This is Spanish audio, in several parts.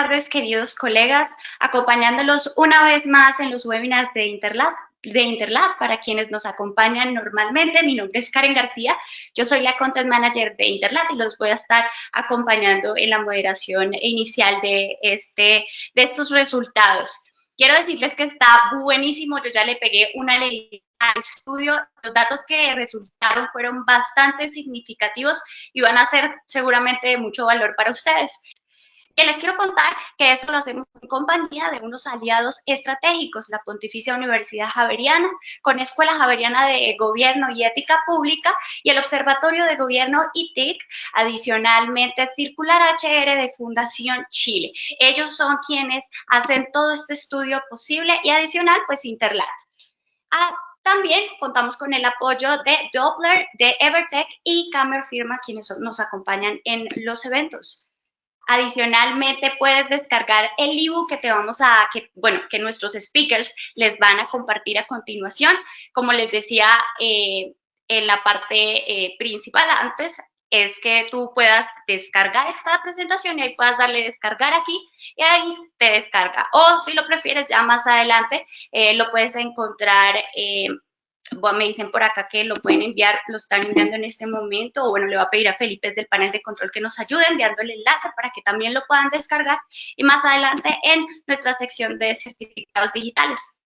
tardes, queridos colegas, acompañándolos una vez más en los webinars de Interlab. Para quienes nos acompañan normalmente, mi nombre es Karen García, yo soy la Content Manager de Interlab y los voy a estar acompañando en la moderación inicial de estos resultados. Quiero decirles que está buenísimo, yo ya le pegué una leída al estudio, los datos que resultaron fueron bastante significativos y van a ser seguramente de mucho valor para ustedes. Que les quiero contar que esto lo hacemos en compañía de unos aliados estratégicos, la Pontificia Universidad Javeriana, con Escuela Javeriana de Gobierno y Ética Pública y el Observatorio de Gobierno ITIC, adicionalmente Circular HR de Fundación Chile. Ellos son quienes hacen todo este estudio posible y adicional, pues Interlab. También contamos con el apoyo de Doppler, de Evertech y Cammer Firma, quienes nos acompañan en los eventos. Adicionalmente, puedes descargar el ebook que nuestros speakers les van a compartir a continuación. Como les decía en la parte principal antes, es que tú puedas descargar esta presentación y ahí puedas darle descargar aquí y ahí te descarga. O si lo prefieres ya más adelante, lo puedes encontrar me dicen por acá que lo pueden enviar, lo están enviando en este momento, o bueno, le voy a pedir a Felipe del panel de control que nos ayude enviando el enlace para que también lo puedan descargar y más adelante en nuestra sección de certificados digitales.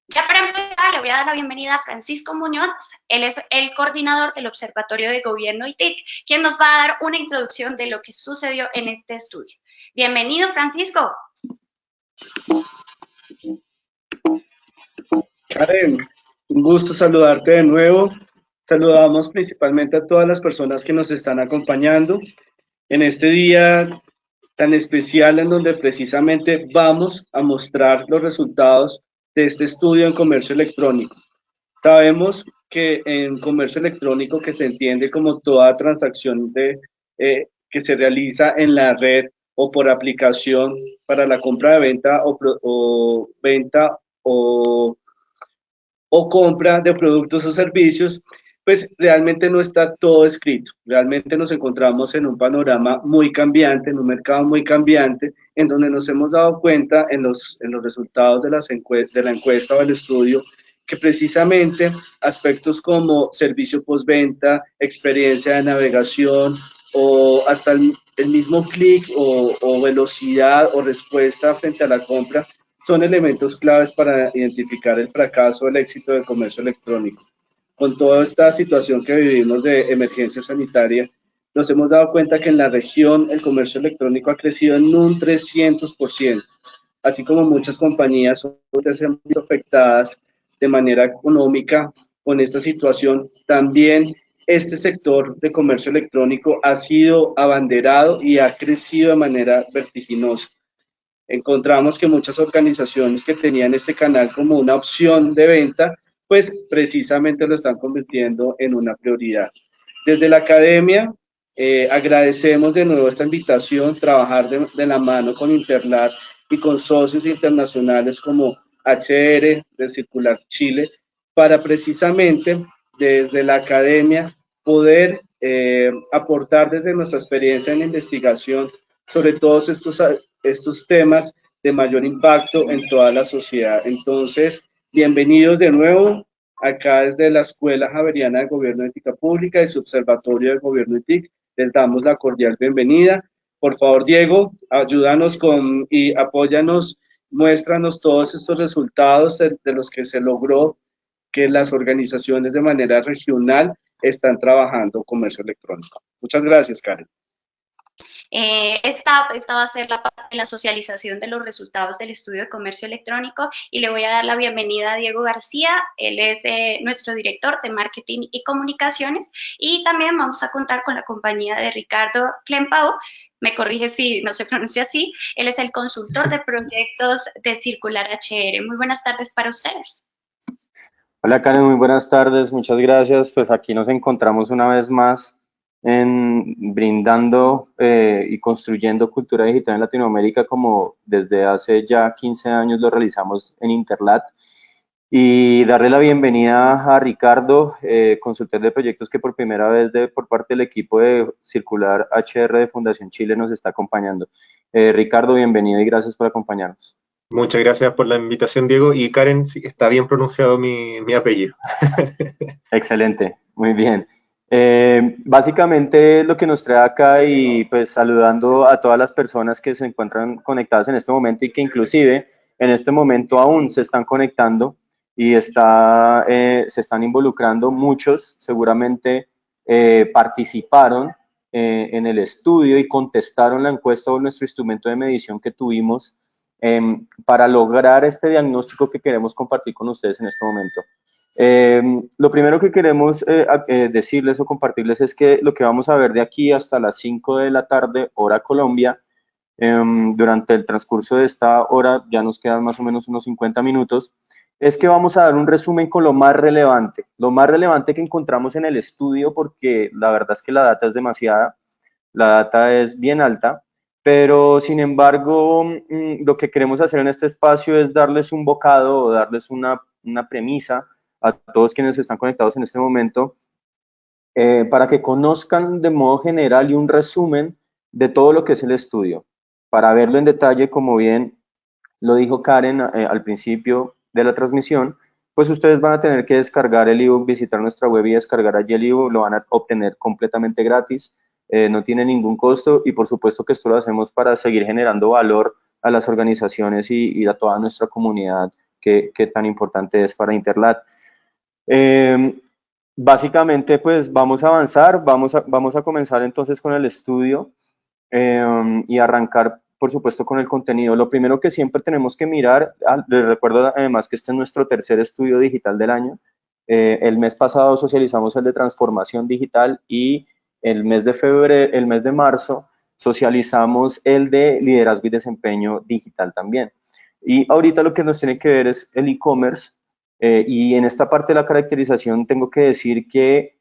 Ya para empezar, le voy a dar la bienvenida a Francisco Muñoz, él es el coordinador del Observatorio de Gobierno ITIC, quien nos va a dar una introducción de lo que sucedió en este estudio. Bienvenido, Francisco. Karen, un gusto saludarte de nuevo. Saludamos principalmente a todas las personas que nos están acompañando en este día tan especial en donde precisamente vamos a mostrar los resultados de este estudio en comercio electrónico. Sabemos que en comercio electrónico, que se entiende como toda transacción que se realiza en la red o por aplicación para la compra de venta o venta o compra de productos o servicios, pues realmente no está todo escrito. Realmente nos encontramos en un panorama muy cambiante, en un mercado muy cambiante, en donde nos hemos dado cuenta en los resultados de la encuesta o el estudio, que precisamente aspectos como servicio postventa, experiencia de navegación o hasta el mismo clic o velocidad o respuesta frente a la compra son elementos claves para identificar el fracaso o el éxito del comercio electrónico. Con toda esta situación que vivimos de emergencia sanitaria, nos hemos dado cuenta que en la región el comercio electrónico ha crecido en un 300%, así como muchas compañías se han visto afectadas de manera económica con esta situación. También este sector de comercio electrónico ha sido abanderado y ha crecido de manera vertiginosa. Encontramos que muchas organizaciones que tenían este canal como una opción de venta, pues precisamente lo están convirtiendo en una prioridad. Desde la academia, agradecemos de nuevo esta invitación, trabajar de la mano con Interlab y con socios internacionales como HR de Circular Chile, para precisamente desde la academia poder aportar desde nuestra experiencia en la investigación sobre todos estos temas de mayor impacto en toda la sociedad. Entonces, bienvenidos de nuevo acá desde la Escuela Javeriana de Gobierno y Ética Pública y su Observatorio de Gobierno ITIC. Les damos la cordial bienvenida. Por favor, Diego, ayúdanos y apóyanos, muéstranos todos estos resultados de los que se logró que las organizaciones de manera regional están trabajando comercio electrónico. Muchas gracias, Karen. Esta va a ser la parte de la socialización de los resultados del estudio de comercio electrónico y le voy a dar la bienvenida a Diego García, él es nuestro director de marketing y comunicaciones, y también vamos a contar con la compañía de Ricardo Klempau, me corrige si no se pronuncia así, él es el consultor de proyectos de Circular HR. Muy buenas tardes para ustedes. Hola Karen, muy buenas tardes, muchas gracias. Pues aquí nos encontramos una vez más brindando y construyendo cultura digital en Latinoamérica, como desde hace ya 15 años lo realizamos en Interlab. y darle la bienvenida a Ricardo, consultor de proyectos que por primera vez por parte del equipo de Circular HR de Fundación Chile nos está acompañando. Ricardo, bienvenido y gracias por acompañarnos. Muchas gracias por la invitación, Diego. Y Karen, sí, está bien pronunciado mi apellido. Excelente, muy bien. Básicamente lo que nos trae acá y pues saludando a todas las personas que se encuentran conectadas en este momento y que inclusive en este momento aún se están conectando y se están involucrando, muchos seguramente participaron en el estudio y contestaron la encuesta o nuestro instrumento de medición que tuvimos para lograr este diagnóstico que queremos compartir con ustedes en este momento. Lo primero que queremos decirles o compartirles es que lo que vamos a ver de aquí hasta las 5 de la tarde, hora Colombia, durante el transcurso de esta hora, ya nos quedan más o menos unos 50 minutos, es que vamos a dar un resumen con lo más relevante que encontramos en el estudio, porque la verdad es que la data es demasiada, la data es bien alta, pero sin embargo, lo que queremos hacer en este espacio es darles un bocado o darles una premisa a todos quienes están conectados en este momento, para que conozcan de modo general y un resumen de todo lo que es el estudio. Para verlo en detalle, como bien lo dijo Karen al principio de la transmisión, pues ustedes van a tener que descargar el ebook, visitar nuestra web y descargar allí el ebook, lo van a obtener completamente gratis, no tiene ningún costo y por supuesto que esto lo hacemos para seguir generando valor a las organizaciones y a toda nuestra comunidad que tan importante es para Interlat. Básicamente, pues vamos a avanzar, vamos a comenzar entonces con el estudio y arrancar, por supuesto, con el contenido. Lo primero que siempre tenemos que mirar, les recuerdo además que este es nuestro tercer estudio digital del año. El mes pasado socializamos el de transformación digital y el mes de marzo socializamos el de liderazgo y desempeño digital también. Y ahorita lo que nos tiene que ver es el e-commerce. Y en esta parte de la caracterización tengo que decir que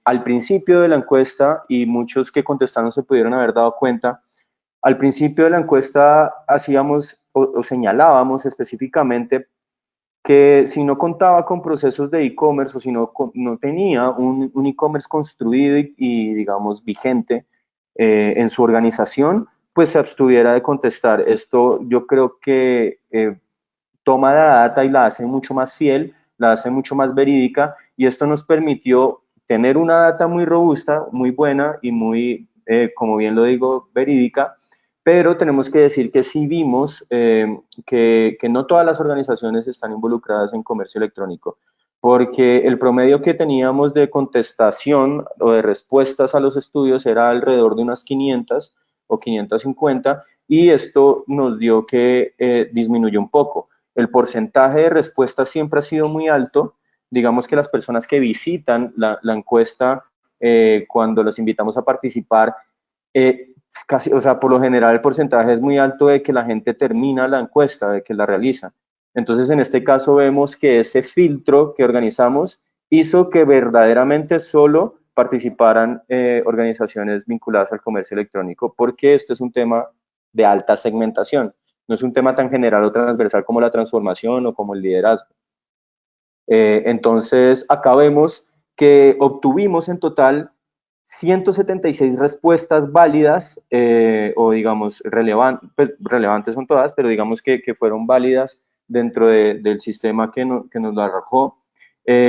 al principio de la encuesta, y muchos que contestaron se pudieron haber dado cuenta, al principio de la encuesta hacíamos o señalábamos específicamente que si no contaba con procesos de e-commerce o si no tenía un e-commerce construido y, digamos, vigente en su organización, pues se abstuviera de contestar. Esto yo creo que toma la data y la hace mucho más fiel, la hace mucho más verídica, y esto nos permitió tener una data muy robusta, muy buena y muy, como bien lo digo, verídica, pero tenemos que decir que sí vimos que no todas las organizaciones están involucradas en comercio electrónico, porque el promedio que teníamos de contestación o de respuestas a los estudios era alrededor de unas 500 o 550, y esto nos dio que disminuyó un poco. El porcentaje de respuestas siempre ha sido muy alto. Digamos que las personas que visitan la encuesta, cuando los invitamos a participar, casi, o sea, por lo general el porcentaje es muy alto de que la gente termina la encuesta, de que la realiza. Entonces, en este caso vemos que ese filtro que organizamos hizo que verdaderamente solo participaran organizaciones vinculadas al comercio electrónico, porque este es un tema de alta segmentación. No es un tema tan general o transversal como la transformación o como el liderazgo. Entonces, acá vemos que obtuvimos en total 176 respuestas válidas, o digamos relevantes son todas, pero digamos que fueron válidas dentro del sistema que nos lo arrojó.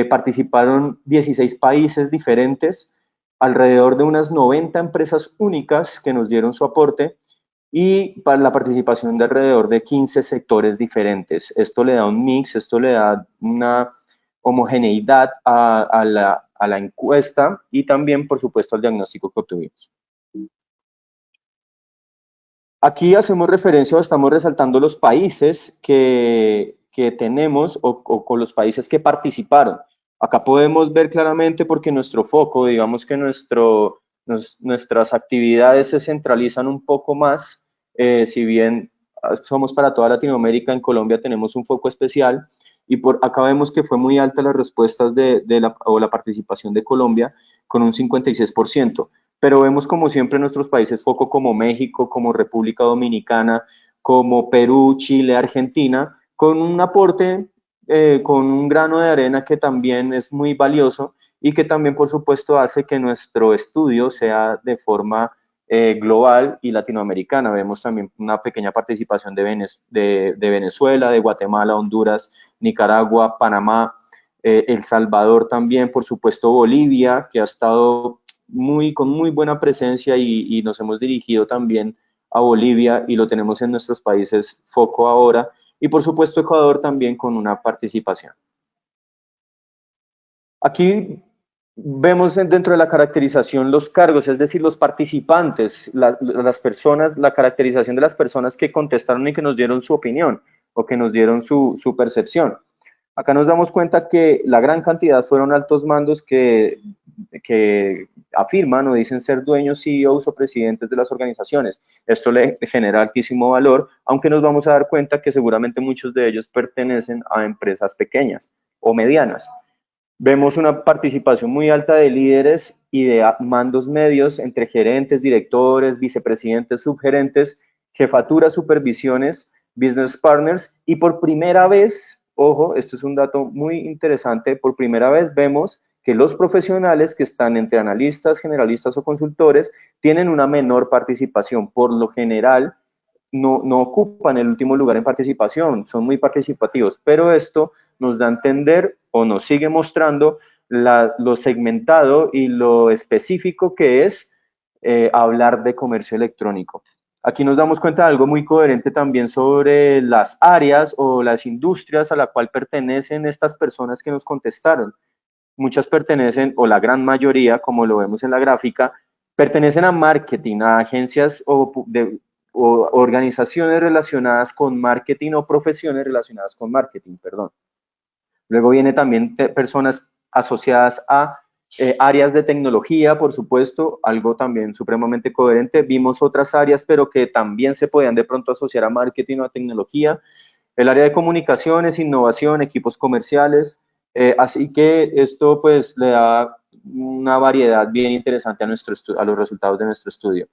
Participaron 16 países diferentes, alrededor de unas 90 empresas únicas que nos dieron su aporte, y para la participación de alrededor de 15 sectores diferentes. Esto le da un mix, esto le da una homogeneidad a la encuesta y también, por supuesto, al diagnóstico que obtuvimos. Aquí hacemos referencia o estamos resaltando los países que tenemos o con los países que participaron. Acá podemos ver claramente, porque nuestro foco, digamos que nuestras actividades se centralizan un poco más, si bien somos para toda Latinoamérica, en Colombia tenemos un foco especial, y por acá vemos que fue muy alta las respuestas o la participación de Colombia, con un 56%, pero vemos como siempre nuestros países foco como México, como República Dominicana, como Perú, Chile, Argentina, con un aporte con un grano de arena que también es muy valioso y que también, por supuesto, hace que nuestro estudio sea de forma global y latinoamericana. Vemos también una pequeña participación de Venezuela, de Guatemala, Honduras, Nicaragua, Panamá, El Salvador también, por supuesto, Bolivia, que ha estado con muy buena presencia y nos hemos dirigido también a Bolivia y lo tenemos en nuestros países foco ahora, y por supuesto Ecuador también con una participación. Aquí vemos dentro de la caracterización los cargos, es decir, los participantes, las personas, la caracterización de las personas que contestaron y que nos dieron su opinión o que nos dieron su percepción. Acá nos damos cuenta que la gran cantidad fueron altos mandos que afirman o dicen ser dueños, CEOs o presidentes de las organizaciones. Esto le genera altísimo valor, aunque nos vamos a dar cuenta que seguramente muchos de ellos pertenecen a empresas pequeñas o medianas. Vemos una participación muy alta de líderes y de mandos medios entre gerentes, directores, vicepresidentes, subgerentes, jefaturas, supervisiones, business partners, y por primera vez, ojo, esto es un dato muy interesante, por primera vez vemos que los profesionales que están entre analistas, generalistas o consultores tienen una menor participación. Por lo general, no ocupan el último lugar en participación, son muy participativos, pero esto nos da a entender o nos sigue mostrando lo segmentado y lo específico que es hablar de comercio electrónico. Aquí nos damos cuenta de algo muy coherente también sobre las áreas o las industrias a la cual pertenecen estas personas que nos contestaron. Muchas pertenecen, o la gran mayoría, como lo vemos en la gráfica, pertenecen a marketing, a agencias o organizaciones relacionadas con marketing o profesiones relacionadas con marketing, perdón. Luego viene también personas asociadas a áreas de tecnología, por supuesto, algo también supremamente coherente. Vimos otras áreas, pero que también se podían de pronto asociar a marketing o a tecnología. El área de comunicaciones, innovación, equipos comerciales. Así que esto pues le da una variedad bien interesante a los resultados de nuestro estudio.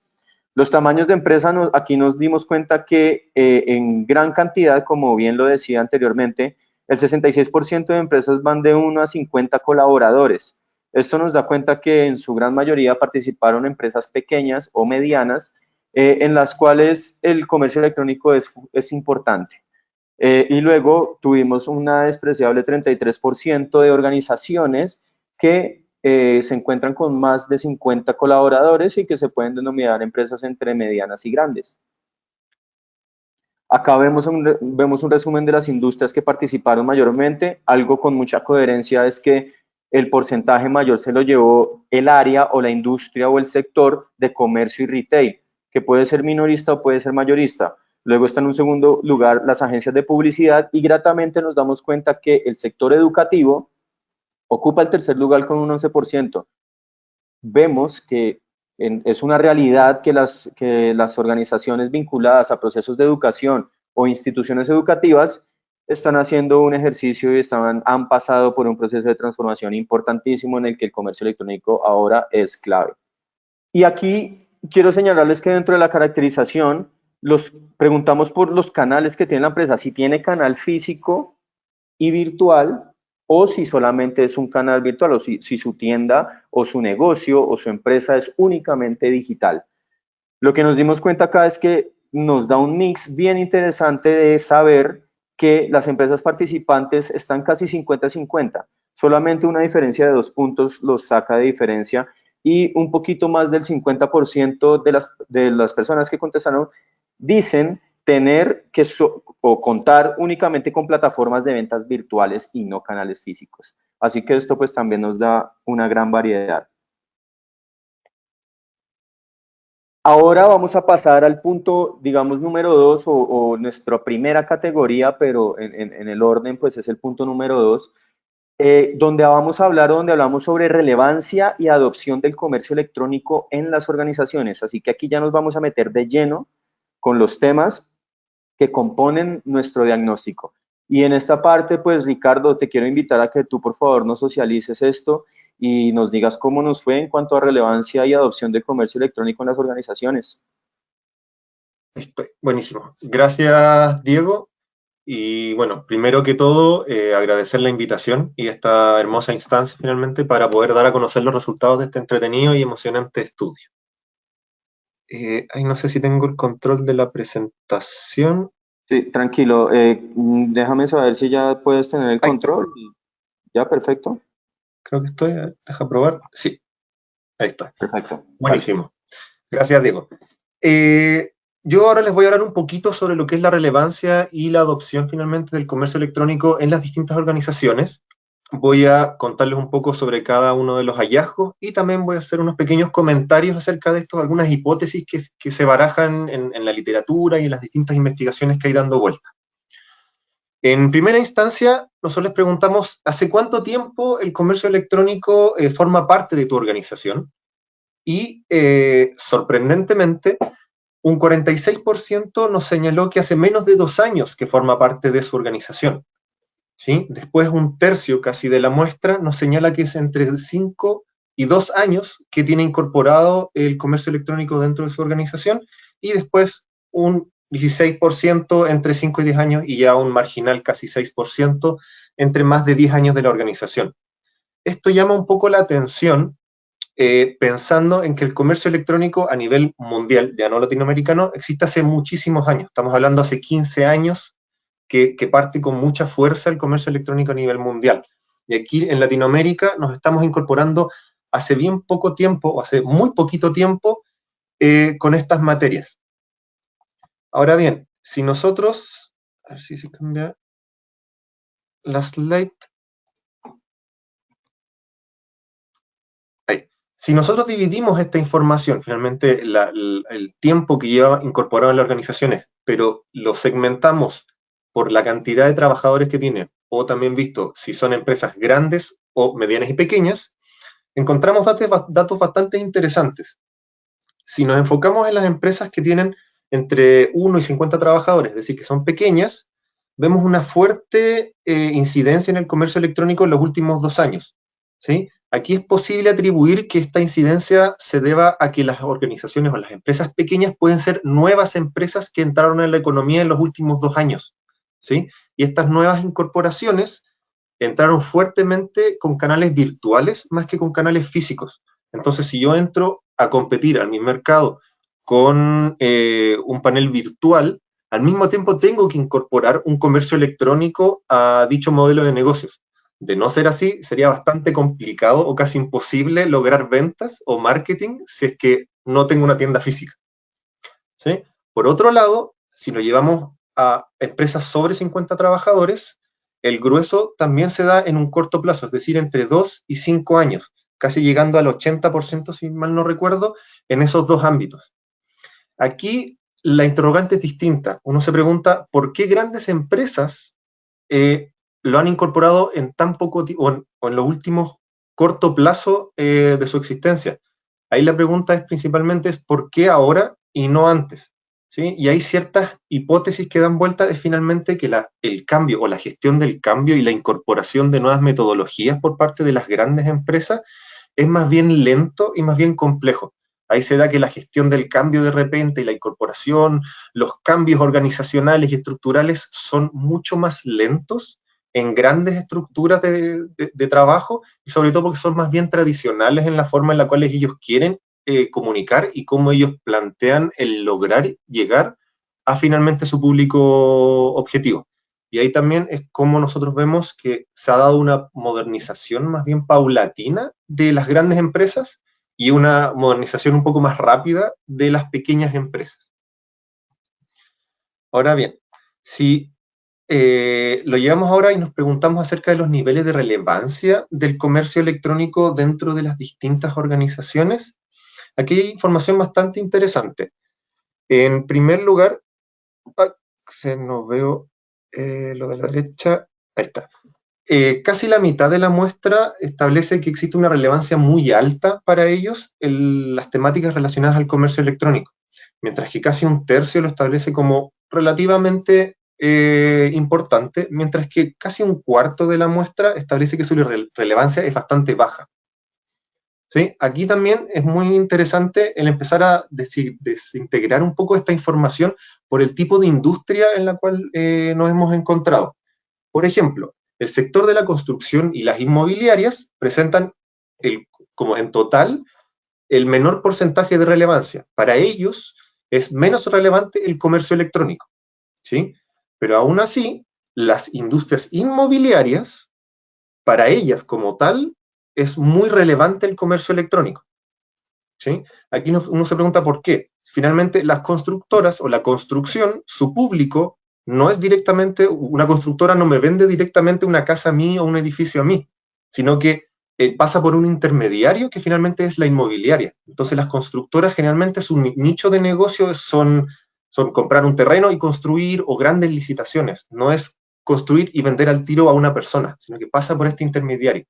Los tamaños de empresa, aquí nos dimos cuenta que en gran cantidad, como bien lo decía anteriormente, el 66% de empresas van de 1 a 50 colaboradores. Esto nos da cuenta que en su gran mayoría participaron empresas pequeñas o medianas, en las cuales el comercio electrónico es importante. Y luego tuvimos una despreciable 33% de organizaciones que se encuentran con más de 50 colaboradores y que se pueden denominar empresas entre medianas y grandes. Acá vemos un resumen de las industrias que participaron mayormente. Algo con mucha coherencia es que el porcentaje mayor se lo llevó el área o la industria o el sector de comercio y retail, que puede ser minorista o puede ser mayorista. Luego está en un segundo lugar las agencias de publicidad y gratamente nos damos cuenta que el sector educativo ocupa el tercer lugar con un 11%. Vemos que es una realidad que las organizaciones vinculadas a procesos de educación o instituciones educativas están haciendo un ejercicio y han pasado por un proceso de transformación importantísimo en el que el comercio electrónico ahora es clave. Y aquí quiero señalarles que dentro de la caracterización preguntamos por los canales que tiene la empresa, si tiene canal físico y virtual, o si solamente es un canal virtual, o si su tienda o su negocio o su empresa es únicamente digital. Lo que nos dimos cuenta acá es que nos da un mix bien interesante de saber que las empresas participantes están casi 50-50. Solamente una diferencia de 2 puntos los saca de diferencia y un poquito más del 50% de las personas que contestaron dicen tener o contar únicamente con plataformas de ventas virtuales y no canales físicos. Así que esto pues también nos da una gran variedad. Ahora vamos a pasar al punto, digamos, número 2 o nuestra primera categoría, pero en el orden pues es el punto número 2, donde hablamos sobre relevancia y adopción del comercio electrónico en las organizaciones. Así que aquí ya nos vamos a meter de lleno con los temas que componen nuestro diagnóstico. Y en esta parte, pues Ricardo, te quiero invitar a que tú por favor nos socialices esto y nos digas cómo nos fue en cuanto a relevancia y adopción del comercio electrónico en las organizaciones. Buenísimo. Gracias, Diego. Y bueno, primero que todo, agradecer la invitación y esta hermosa instancia finalmente para poder dar a conocer los resultados de este entretenido y emocionante estudio. Ahí no sé si tengo el control de la presentación. Sí, tranquilo. Déjame saber si ya puedes tener el Ahí, control. Ya, perfecto. creo que estoy. Deja probar. Sí, ahí está. Perfecto. Vale. Buenísimo. Gracias, Diego. Yo ahora les voy a hablar un poquito sobre lo que es la relevancia y la adopción finalmente del comercio electrónico en las distintas organizaciones. Voy a contarles un poco sobre cada uno de los hallazgos y también voy a hacer unos pequeños comentarios acerca de esto, algunas hipótesis que se barajan en la literatura y en las distintas investigaciones que hay dando vuelta. En primera instancia, nosotros les preguntamos, ¿hace cuánto tiempo el comercio electrónico forma parte de tu organización? Y sorprendentemente, un 46% nos señaló que hace menos de 2 años que forma parte de su organización. ¿Sí? Después un tercio casi de la muestra nos señala que es entre 5 y 2 años que tiene incorporado el comercio electrónico dentro de su organización, y después un 16% entre 5 y 10 años, y ya un marginal casi 6% entre más de 10 años de la organización. Esto llama un poco la atención, pensando en que el comercio electrónico a nivel mundial, ya no latinoamericano, existe hace muchísimos años. Estamos hablando hace 15 años que parte con mucha fuerza el comercio electrónico a nivel mundial. Y aquí en Latinoamérica nos estamos incorporando hace bien poco tiempo, o hace muy poquito tiempo, con estas materias. Ahora bien, si nosotros, a ver si se cambia la slide. Ahí. Si nosotros dividimos esta información, finalmente el tiempo que lleva incorporado en las organizaciones, pero lo segmentamos por la cantidad de trabajadores que tienen, o también visto si son empresas grandes o medianas y pequeñas, encontramos datos bastante interesantes. Si nos enfocamos en las empresas que tienen entre 1 y 50 trabajadores, es decir, que son pequeñas, vemos una fuerte incidencia en el comercio electrónico en los últimos 2 años. ¿Sí? Aquí es posible atribuir que esta incidencia se deba a que las organizaciones o las empresas pequeñas pueden ser nuevas empresas que entraron en la economía en los últimos 2 años. ¿Sí? Y estas nuevas incorporaciones entraron fuertemente con canales virtuales más que con canales físicos. Entonces, si yo entro a competir a mi mercado con un panel virtual, al mismo tiempo tengo que incorporar un comercio electrónico a dicho modelo de negocios. De no ser así, sería bastante complicado o casi imposible lograr ventas o marketing si es que no tengo una tienda física. ¿Sí? Por otro lado, si lo llevamos a empresas sobre 50 trabajadores, el grueso también se da en un corto plazo, es decir, entre 2 y 5 años, casi llegando al 80%, si mal no recuerdo, en esos dos ámbitos. Aquí la interrogante es distinta. Uno se pregunta, ¿por qué grandes empresas lo han incorporado en tan poco tiempo, o en los últimos corto plazo de su existencia? Ahí la pregunta es principalmente ¿por qué ahora y no antes? ¿Sí? Y hay ciertas hipótesis que dan vuelta, es finalmente que el cambio o la gestión del cambio y la incorporación de nuevas metodologías por parte de las grandes empresas es más bien lento y más bien complejo. Ahí se da que la gestión del cambio de repente y la incorporación, los cambios organizacionales y estructurales son mucho más lentos en grandes estructuras de trabajo, y sobre todo porque son más bien tradicionales en la forma en la cual ellos quieren comunicar y cómo ellos plantean el lograr llegar a finalmente su público objetivo. Y ahí también es como nosotros vemos que se ha dado una modernización más bien paulatina de las grandes empresas y una modernización un poco más rápida de las pequeñas empresas. Ahora bien, si lo llevamos ahora y nos preguntamos acerca de los niveles de relevancia del comercio electrónico dentro de las distintas organizaciones, aquí hay información bastante interesante. En primer lugar, no veo lo de la derecha, ahí está. Casi la mitad de la muestra establece que existe una relevancia muy alta para ellos en las temáticas relacionadas al comercio electrónico, mientras que casi un tercio lo establece como relativamente importante, mientras que casi un cuarto de la muestra establece que su relevancia es bastante baja. ¿Sí? Aquí también es muy interesante el empezar a desintegrar un poco esta información por el tipo de industria en la cual nos hemos encontrado. Por ejemplo, el sector de la construcción y las inmobiliarias presentan como en total el menor porcentaje de relevancia. Para ellos es menos relevante el comercio electrónico, ¿sí? Pero aún así, las industrias inmobiliarias, para ellas como tal, es muy relevante el comercio electrónico, ¿sí? Aquí uno se pregunta por qué. Finalmente, las constructoras o la construcción, su público no es directamente, una constructora no me vende directamente una casa a mí o un edificio a mí, sino que pasa por un intermediario que finalmente es la inmobiliaria. Entonces las constructoras generalmente su nicho de negocio son comprar un terreno y construir o grandes licitaciones. No es construir y vender al tiro a una persona, sino que pasa por este intermediario.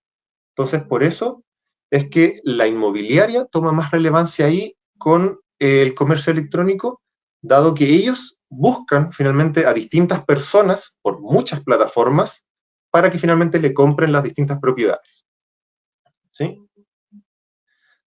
Entonces por eso es que la inmobiliaria toma más relevancia ahí con el comercio electrónico, dado que ellos buscan finalmente a distintas personas por muchas plataformas para que finalmente le compren las distintas propiedades. ¿Sí?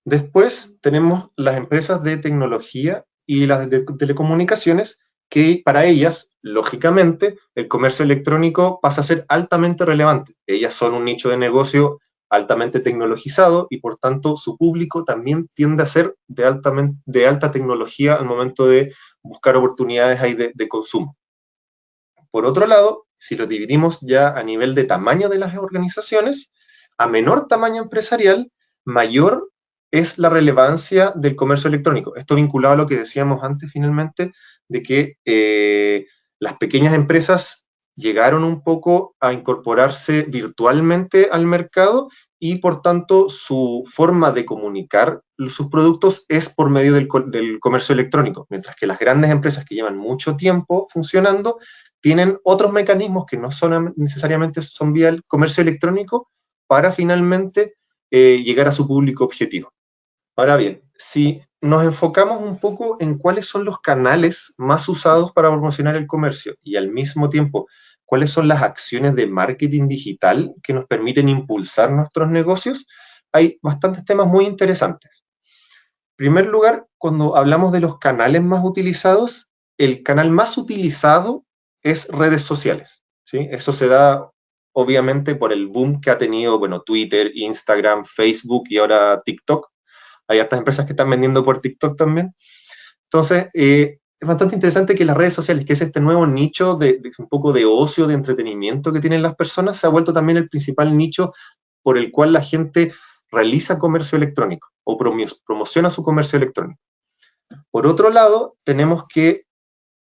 Después tenemos las empresas de tecnología y las de telecomunicaciones, que para ellas, lógicamente, el comercio electrónico pasa a ser altamente relevante. Ellas son un nicho de negocio altamente tecnologizado y por tanto su público también tiende a ser de alta tecnología al momento de buscar oportunidades ahí de consumo. Por otro lado, si lo dividimos ya a nivel de tamaño de las organizaciones, a menor tamaño empresarial, mayor es la relevancia del comercio electrónico. Esto vinculado a lo que decíamos antes finalmente, de que las pequeñas empresas llegaron un poco a incorporarse virtualmente al mercado y por tanto su forma de comunicar sus productos es por medio del comercio electrónico, mientras que las grandes empresas que llevan mucho tiempo funcionando tienen otros mecanismos que no son necesariamente son vía el comercio electrónico para finalmente llegar a su público objetivo. Ahora bien, si nos enfocamos un poco en cuáles son los canales más usados para promocionar el comercio y al mismo tiempo cuáles son las acciones de marketing digital que nos permiten impulsar nuestros negocios, hay bastantes temas muy interesantes. En primer lugar, cuando hablamos de los canales más utilizados, el canal más utilizado es redes sociales, ¿sí? Eso se da obviamente por el boom que ha tenido, bueno, Twitter, Instagram, Facebook y ahora TikTok. Hay hartas empresas que están vendiendo por TikTok también. Entonces, es bastante interesante que las redes sociales, que es este nuevo nicho de un poco de ocio, de entretenimiento que tienen las personas, se ha vuelto también el principal nicho por el cual la gente realiza comercio electrónico o promociona su comercio electrónico. Por otro lado, tenemos que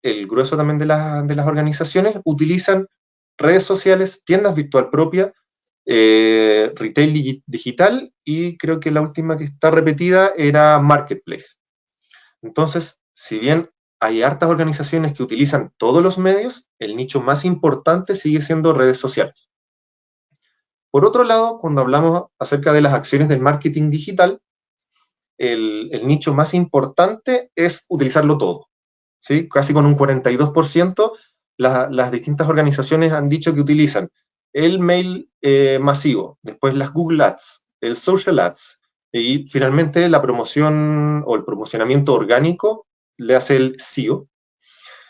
el grueso también de las organizaciones utilizan redes sociales, tiendas virtual propia, retail digital y creo que la última que está repetida era Marketplace. Entonces, si bien hay hartas organizaciones que utilizan todos los medios, el nicho más importante sigue siendo redes sociales. Por otro lado, cuando hablamos acerca de las acciones del marketing digital, el nicho más importante es utilizarlo todo, ¿sí? Casi con un 42%, las distintas organizaciones han dicho que utilizan el mail masivo, después las Google Ads, el Social Ads, y finalmente la promoción o el promocionamiento orgánico le hace el SEO.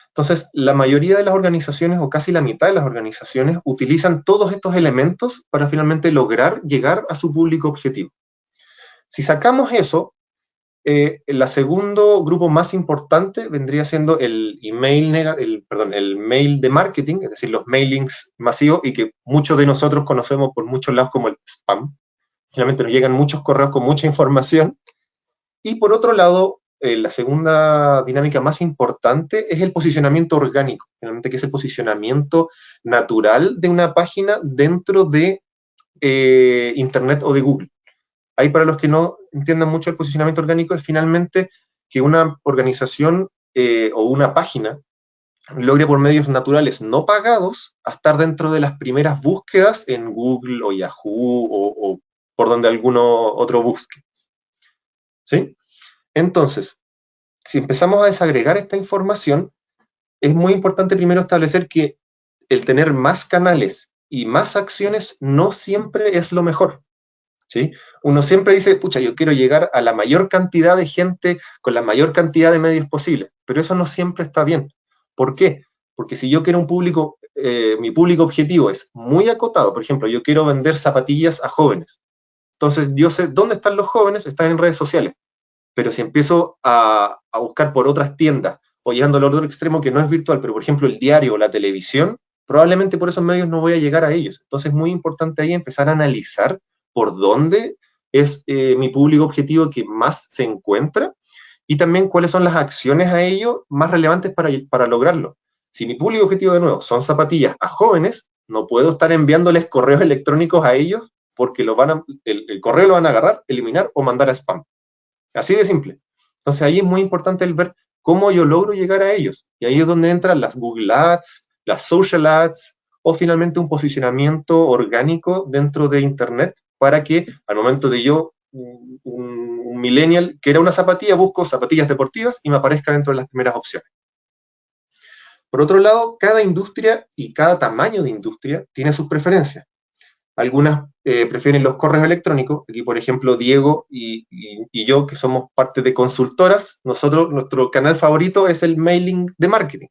Entonces, la mayoría de las organizaciones, o casi la mitad de las organizaciones, utilizan todos estos elementos para finalmente lograr llegar a su público objetivo. Si sacamos eso, el segundo grupo más importante vendría siendo el mail de marketing, es decir, los mailings masivos y que muchos de nosotros conocemos por muchos lados como el spam. Finalmente nos llegan muchos correos con mucha información. Y por otro lado, la segunda dinámica más importante es el posicionamiento orgánico, finalmente que es el posicionamiento natural de una página dentro de Internet o de Google. Ahí para los que no entiendan mucho el posicionamiento orgánico es finalmente que una organización o una página logre por medios naturales no pagados a estar dentro de las primeras búsquedas en Google o Yahoo o por donde alguno otro busque. ¿Sí? Entonces, si empezamos a desagregar esta información, es muy importante primero establecer que el tener más canales y más acciones no siempre es lo mejor. ¿sí? Uno siempre dice, pucha, yo quiero llegar a la mayor cantidad de gente con la mayor cantidad de medios posible, pero eso no siempre está bien. ¿Por qué? Porque si yo quiero un público, mi público objetivo es muy acotado, por ejemplo, yo quiero vender zapatillas a jóvenes, entonces yo sé dónde están los jóvenes, están en redes sociales, pero si empiezo a buscar por otras tiendas, o llegando al otro extremo que no es virtual, pero por ejemplo el diario o la televisión, probablemente por esos medios no voy a llegar a ellos. Entonces es muy importante ahí empezar a analizar por dónde es mi público objetivo que más se encuentra y también cuáles son las acciones a ello más relevantes para lograrlo. Si mi público objetivo, de nuevo, son zapatillas a jóvenes, no puedo estar enviándoles correos electrónicos a ellos porque el correo lo van a agarrar, eliminar o mandar a spam. Así de simple. Entonces ahí es muy importante el ver cómo yo logro llegar a ellos. Y ahí es donde entran las Google Ads, las Social Ads, o finalmente un posicionamiento orgánico dentro de Internet para que al momento de yo, un millennial, que era una zapatilla, busco zapatillas deportivas y me aparezca dentro de las primeras opciones. Por otro lado, cada industria y cada tamaño de industria tiene sus preferencias. Algunas prefieren los correos electrónicos. Aquí, por ejemplo, Diego y yo, que somos parte de consultoras, nuestro canal favorito es el mailing de marketing.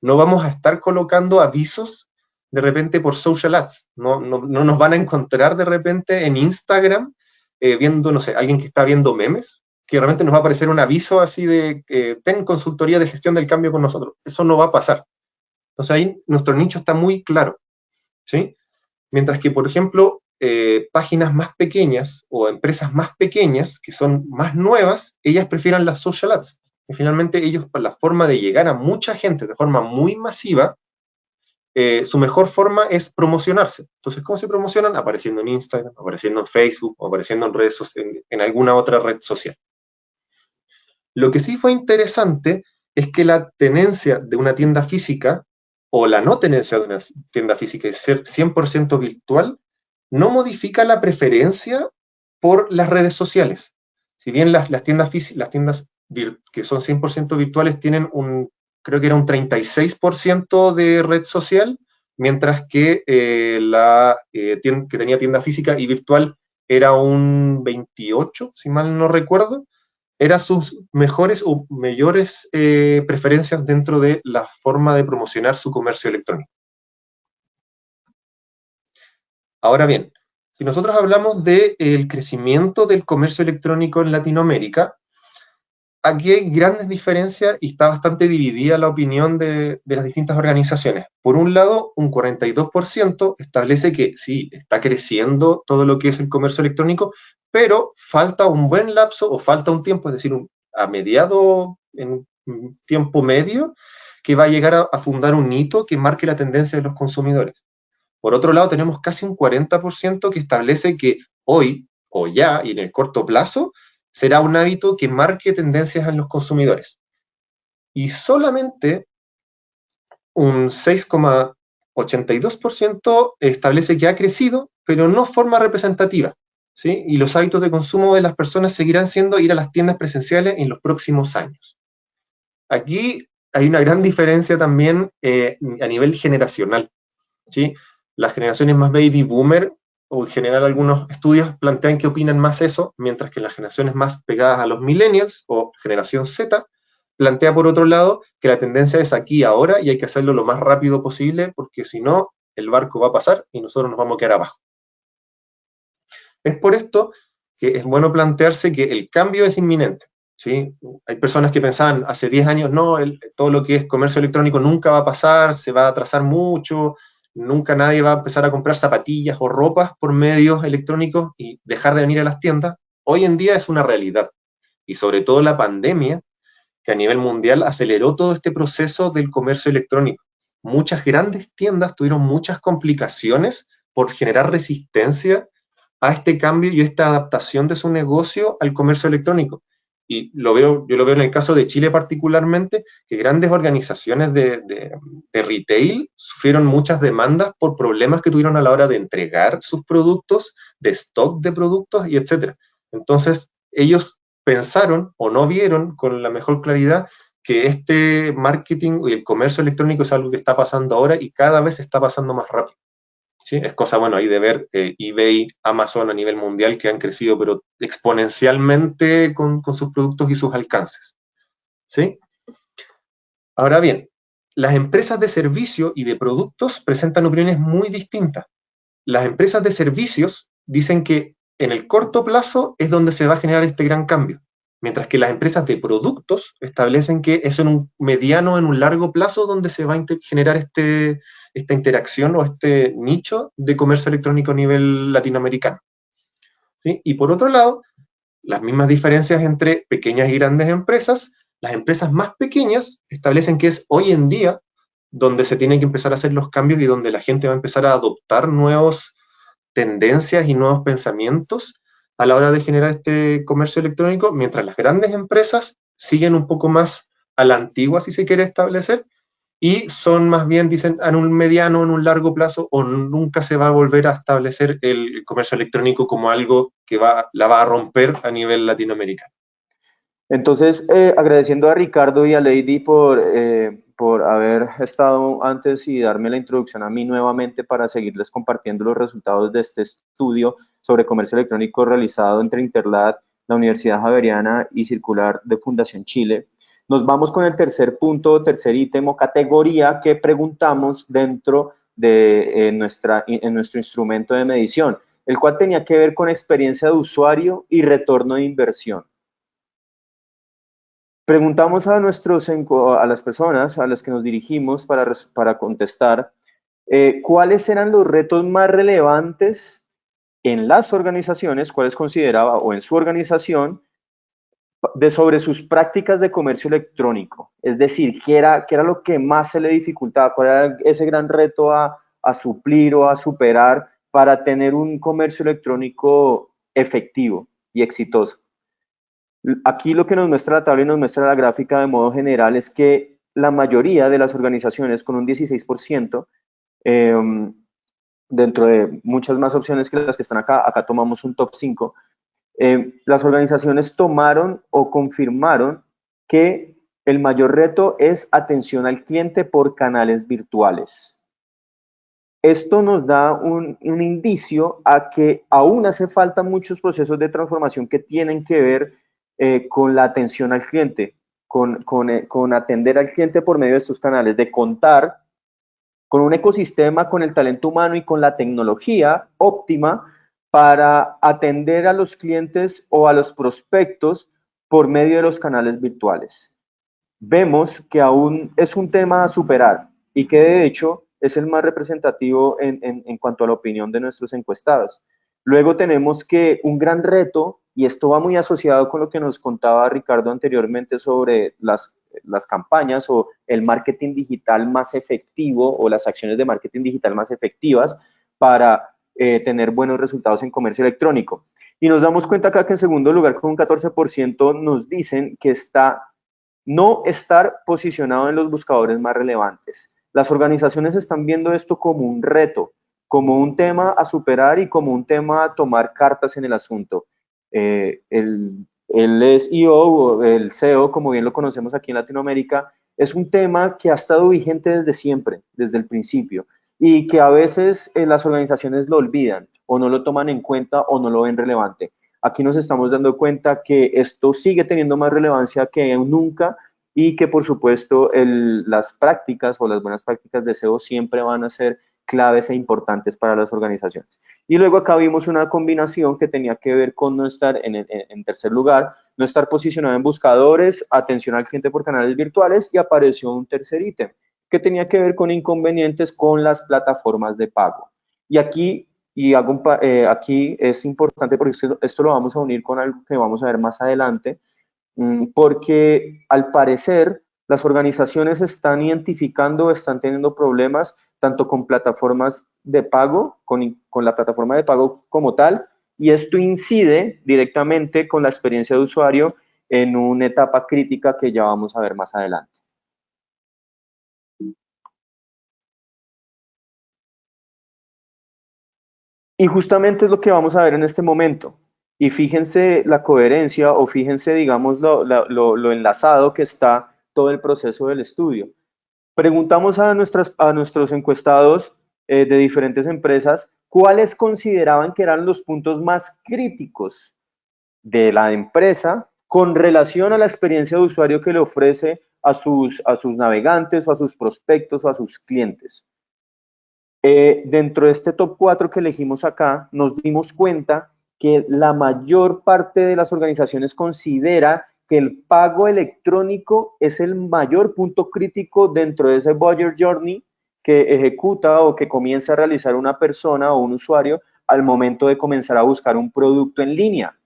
No vamos a estar colocando avisos de repente por social ads. No nos van a encontrar de repente en Instagram viendo, no sé, alguien que está viendo memes, que realmente nos va a aparecer un aviso así de ten consultoría de gestión del cambio con nosotros. Eso no va a pasar. Entonces ahí nuestro nicho está muy claro, ¿sí? Mientras que, por ejemplo, páginas más pequeñas o empresas más pequeñas, que son más nuevas, ellas prefieren las social ads. Y finalmente ellos, para la forma de llegar a mucha gente de forma muy masiva, su mejor forma es promocionarse. Entonces, ¿cómo se promocionan? Apareciendo en Instagram, apareciendo en Facebook, o apareciendo en redes en alguna otra red social. Lo que sí fue interesante es que la tenencia de una tienda física o la no tenencia de una tienda física y ser 100% virtual, no modifica la preferencia por las redes sociales. Si bien las tiendas que son 100% virtuales tienen creo que era un 36% de red social, mientras que que tenía tienda física y virtual era un 28%, si mal no recuerdo, eran sus mejores o mayores preferencias dentro de la forma de promocionar su comercio electrónico. Ahora bien, si nosotros hablamos del crecimiento del comercio electrónico en Latinoamérica, aquí hay grandes diferencias y está bastante dividida la opinión de las distintas organizaciones. Por un lado, un 42% establece que sí, está creciendo todo lo que es el comercio electrónico, pero falta un buen lapso o falta un tiempo, es decir, a mediado, en un tiempo medio, que va a llegar a fundar un hito que marque la tendencia de los consumidores. Por otro lado, tenemos casi un 40% que establece que hoy, o ya, y en el corto plazo, será un hábito que marque tendencias en los consumidores. Y solamente un 6,82% establece que ha crecido, pero no forma representativa, ¿sí? Y los hábitos de consumo de las personas seguirán siendo ir a las tiendas presenciales en los próximos años. Aquí hay una gran diferencia también a nivel generacional, ¿sí? Las generaciones más baby boomer, o en general algunos estudios plantean que opinan más eso, mientras que las generaciones más pegadas a los millennials, o generación Z, plantea por otro lado que la tendencia es aquí ahora y hay que hacerlo lo más rápido posible, porque si no, el barco va a pasar y nosotros nos vamos a quedar abajo. Es por esto que es bueno plantearse que el cambio es inminente, ¿sí? Hay personas que pensaban hace 10 años, no, todo lo que es comercio electrónico nunca va a pasar, se va a atrasar mucho, nunca nadie va a empezar a comprar zapatillas o ropas por medios electrónicos y dejar de venir a las tiendas. Hoy en día es una realidad. Y sobre todo la pandemia, que a nivel mundial aceleró todo este proceso del comercio electrónico. Muchas grandes tiendas tuvieron muchas complicaciones por generar resistencia a este cambio y esta adaptación de su negocio al comercio electrónico. Y yo lo veo en el caso de Chile particularmente, que grandes organizaciones de retail sufrieron muchas demandas por problemas que tuvieron a la hora de entregar sus productos, de stock de productos y etc. Entonces, ellos pensaron o no vieron con la mejor claridad que este marketing y el comercio electrónico es algo que está pasando ahora y cada vez está pasando más rápido, ¿sí? Es cosa, bueno, ahí de ver eBay, Amazon a nivel mundial que han crecido, pero exponencialmente con sus productos y sus alcances, ¿sí? Ahora bien, las empresas de servicio y de productos presentan opiniones muy distintas. Las empresas de servicios dicen que en el corto plazo es donde se va a generar este gran cambio, mientras que las empresas de productos establecen que es en un mediano, en un largo plazo donde se va a generar esta interacción o este nicho de comercio electrónico a nivel latinoamericano, ¿sí? Y por otro lado, las mismas diferencias entre pequeñas y grandes empresas. Las empresas más pequeñas establecen que es hoy en día donde se tienen que empezar a hacer los cambios y donde la gente va a empezar a adoptar nuevas tendencias y nuevos pensamientos a la hora de generar este comercio electrónico, mientras las grandes empresas siguen un poco más a la antigua, si se quiere establecer, y son más bien, dicen, en un mediano, en un largo plazo, o nunca se va a volver a establecer el comercio electrónico como algo que la va a romper a nivel latinoamericano. Entonces, agradeciendo a Ricardo y a Lady por haber estado antes y darme la introducción a mí nuevamente para seguirles compartiendo los resultados de este estudio sobre comercio electrónico realizado entre Interlat, la Universidad Javeriana y Circular de Fundación Chile. Nos vamos con el tercer punto, tercer ítem o categoría que preguntamos dentro de nuestro instrumento de medición, el cual tenía que ver con experiencia de usuario y retorno de inversión. Preguntamos a las personas a las que nos dirigimos para contestar cuáles eran los retos más relevantes en las organizaciones, cuáles consideraba o en su organización sobre sus prácticas de comercio electrónico. Es decir, qué era lo que más se le dificultaba, cuál era ese gran reto a suplir o a superar para tener un comercio electrónico efectivo y exitoso. Aquí lo que nos muestra la tabla y nos muestra la gráfica de modo general es que la mayoría de las organizaciones, con un 16%, dentro de muchas más opciones que las que están acá tomamos un top 5, las organizaciones tomaron o confirmaron que el mayor reto es atención al cliente por canales virtuales. Esto nos da un indicio a que aún hace falta muchos procesos de transformación que tienen que ver con la atención al cliente, con atender al cliente por medio de estos canales, de contar con un ecosistema, con el talento humano y con la tecnología óptima para atender a los clientes o a los prospectos por medio de los canales virtuales. Vemos que aún es un tema a superar y que de hecho es el más representativo en cuanto a la opinión de nuestros encuestados. Luego tenemos que un gran reto, y esto va muy asociado con lo que nos contaba Ricardo anteriormente sobre las campañas o el marketing digital más efectivo o las acciones de marketing digital más efectivas para tener buenos resultados en comercio electrónico. Y nos damos cuenta acá que en segundo lugar, con un 14%, nos dicen que no estar posicionado en los buscadores más relevantes. Las organizaciones están viendo esto como un reto, como un tema a superar y como un tema a tomar cartas en el asunto. El SEO, el SEO, como bien lo conocemos aquí en Latinoamérica, es un tema que ha estado vigente desde siempre, desde el principio, y que a veces las organizaciones lo olvidan o no lo toman en cuenta o no lo ven relevante. Aquí nos estamos dando cuenta que esto sigue teniendo más relevancia que nunca y que, por supuesto, las prácticas o las buenas prácticas de SEO siempre van a ser claves e importantes para las organizaciones. Y luego acá vimos una combinación que tenía que ver con no estar, en tercer lugar, no estar posicionado en buscadores, atención al cliente por canales virtuales, y apareció un tercer ítem que tenía que ver con inconvenientes con las plataformas de pago. Y aquí aquí es importante porque esto lo vamos a unir con algo que vamos a ver más adelante, porque al parecer las organizaciones están identificando, están teniendo problemas tanto con plataformas de pago, con la plataforma de pago como tal, y esto incide directamente con la experiencia de usuario en una etapa crítica que ya vamos a ver más adelante. Y justamente es lo que vamos a ver en este momento. Y fíjense la coherencia o fíjense, digamos, lo enlazado que está todo el proceso del estudio. Preguntamos a nuestros encuestados de diferentes empresas, cuáles consideraban que eran los puntos más críticos de la empresa con relación a la experiencia de usuario que le ofrece a sus navegantes o a sus prospectos o a sus clientes. Dentro de este top 4 que elegimos acá, nos dimos cuenta que la mayor parte de las organizaciones considera que el pago electrónico es el mayor punto crítico dentro de ese buyer journey que ejecuta o que comienza a realizar una persona o un usuario al momento de comenzar a buscar un producto en línea.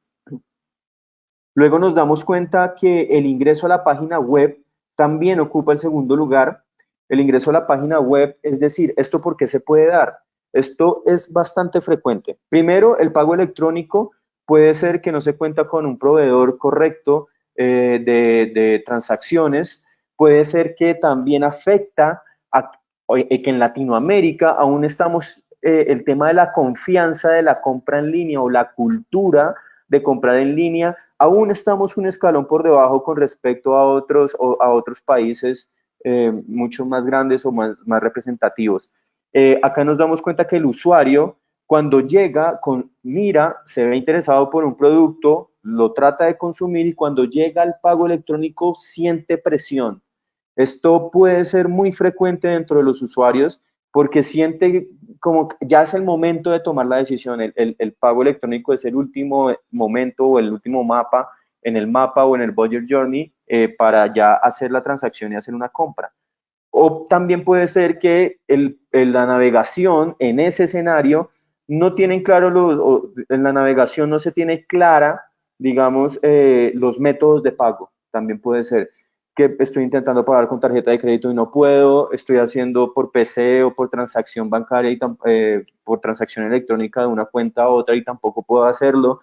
Luego nos damos cuenta que el ingreso a la página web también ocupa el segundo lugar. El ingreso a la página web, es decir, ¿esto por qué se puede dar? Esto es bastante frecuente. Primero, el pago electrónico puede ser que no se cuenta con un proveedor correcto de transacciones. Puede ser que también afecta a que en Latinoamérica aún estamos, el tema de la confianza de la compra en línea o la cultura de comprar en línea, aún estamos un escalón por debajo con respecto a otros países mucho más grandes o más representativos. Acá nos damos cuenta que el usuario, cuando llega, mira, se ve interesado por un producto, lo trata de consumir y cuando llega al pago electrónico siente presión. Esto puede ser muy frecuente dentro de los usuarios porque siente como que ya es el momento de tomar la decisión. El pago electrónico es el último momento o el último mapa en el mapa o en el buyer journey para ya hacer la transacción y hacer una compra. O también puede ser que la navegación en ese escenario no tienen claro, en la navegación no se tiene clara, digamos, los métodos de pago. También puede ser que estoy intentando pagar con tarjeta de crédito y no puedo, estoy haciendo por PC o por transacción bancaria y por transacción electrónica de una cuenta a otra y tampoco puedo hacerlo.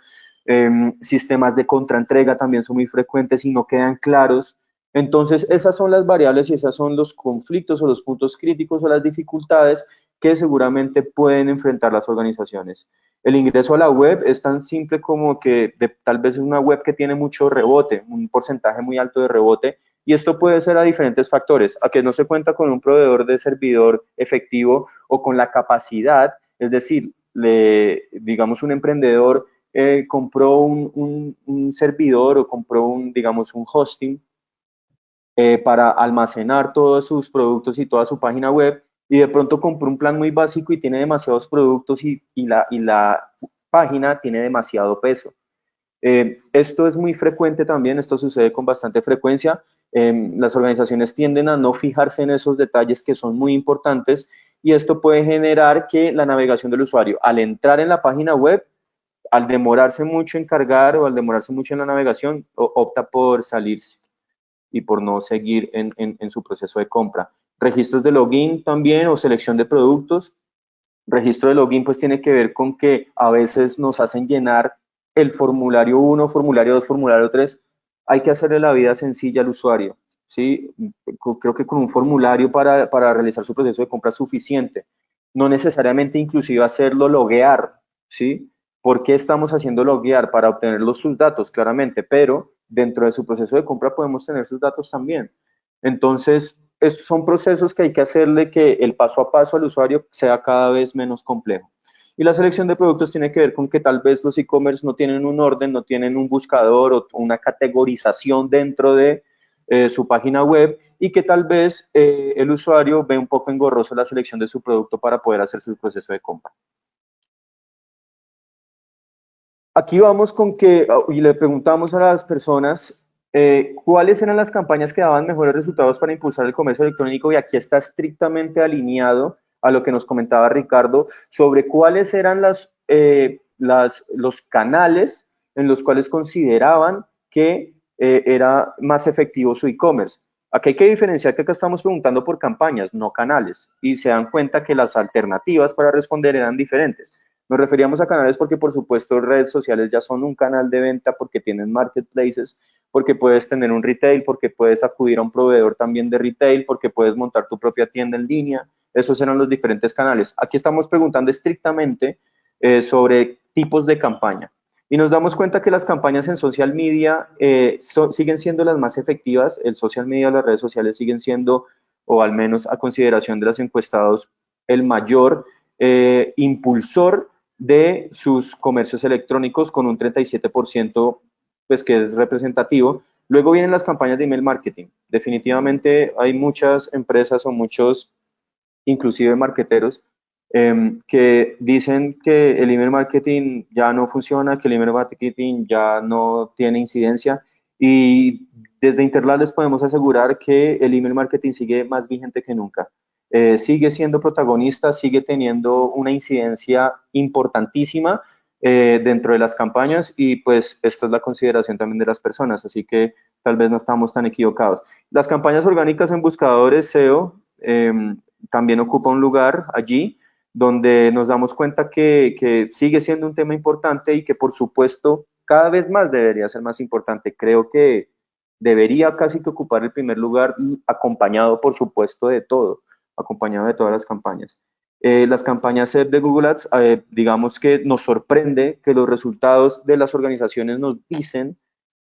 Sistemas de contraentrega también son muy frecuentes y no quedan claros. Entonces, esas son las variables y esos son los conflictos o los puntos críticos o las dificultades que seguramente pueden enfrentar las organizaciones. El ingreso a la web es tan simple como que tal vez es una web que tiene mucho rebote, un porcentaje muy alto de rebote, y esto puede ser a diferentes factores, a que no se cuenta con un proveedor de servidor efectivo o con la capacidad, es decir, digamos un emprendedor compró un servidor o compró digamos un hosting para almacenar todos sus productos y toda su página web y de pronto compró un plan muy básico y tiene demasiados productos y la página tiene demasiado peso. Esto es muy frecuente también, esto sucede con bastante frecuencia. Las organizaciones tienden a no fijarse en esos detalles que son muy importantes y esto puede generar que la navegación del usuario al entrar en la página web, al demorarse mucho en cargar o al demorarse mucho en la navegación, opta por salirse y por no seguir en su proceso de compra. Registros de login también o selección de productos. Registro de login pues tiene que ver con que a veces nos hacen llenar el formulario 1, formulario 2, formulario 3. Hay que hacerle la vida sencilla al usuario, ¿sí? Creo que con un formulario para realizar su proceso de compra es suficiente. No necesariamente inclusive hacerlo loguear, ¿sí? ¿Por qué estamos haciendo loguear? Para obtener sus datos, claramente, pero dentro de su proceso de compra podemos tener sus datos también. Entonces, estos son procesos que hay que hacerle que el paso a paso al usuario sea cada vez menos complejo. Y la selección de productos tiene que ver con que tal vez los e-commerce no tienen un orden, no tienen un buscador o una categorización dentro de su página web y que tal vez el usuario ve un poco engorroso la selección de su producto para poder hacer su proceso de compra. Aquí vamos con que, y le preguntamos a las personas cuáles eran las campañas que daban mejores resultados para impulsar el comercio electrónico, y aquí está estrictamente alineado a lo que nos comentaba Ricardo sobre cuáles eran los canales en los cuales consideraban que era más efectivo su e-commerce. Aquí hay que diferenciar que acá estamos preguntando por campañas, no canales, y se dan cuenta que las alternativas para responder eran diferentes. Nos referíamos a canales porque, por supuesto, redes sociales ya son un canal de venta porque tienen marketplaces, porque puedes tener un retail, porque puedes acudir a un proveedor también de retail, porque puedes montar tu propia tienda en línea. Esos eran los diferentes canales. Aquí estamos preguntando estrictamente sobre tipos de campaña. Y nos damos cuenta que las campañas en social media siguen siendo las más efectivas. El social media, las redes sociales siguen siendo, o al menos a consideración de los encuestados, el mayor impulsor de sus comercios electrónicos con un 37%, pues que es representativo. Luego vienen las campañas de email marketing. Definitivamente hay muchas empresas o muchos, inclusive marketeros, que dicen que el email marketing ya no funciona, que el email marketing ya no tiene incidencia, y desde Interlab les podemos asegurar que el email marketing sigue más vigente que nunca. Sigue siendo protagonista, sigue teniendo una incidencia importantísima dentro de las campañas, y pues esta es la consideración también de las personas, así que tal vez no estamos tan equivocados. Las campañas orgánicas en buscadores SEO también ocupan un lugar allí, donde nos damos cuenta que sigue siendo un tema importante y que por supuesto cada vez más debería ser más importante. Creo que debería casi que ocupar el primer lugar, acompañado por supuesto de todo, acompañado de todas las campañas. Las campañas de Google Ads, digamos que nos sorprende que los resultados de las organizaciones nos dicen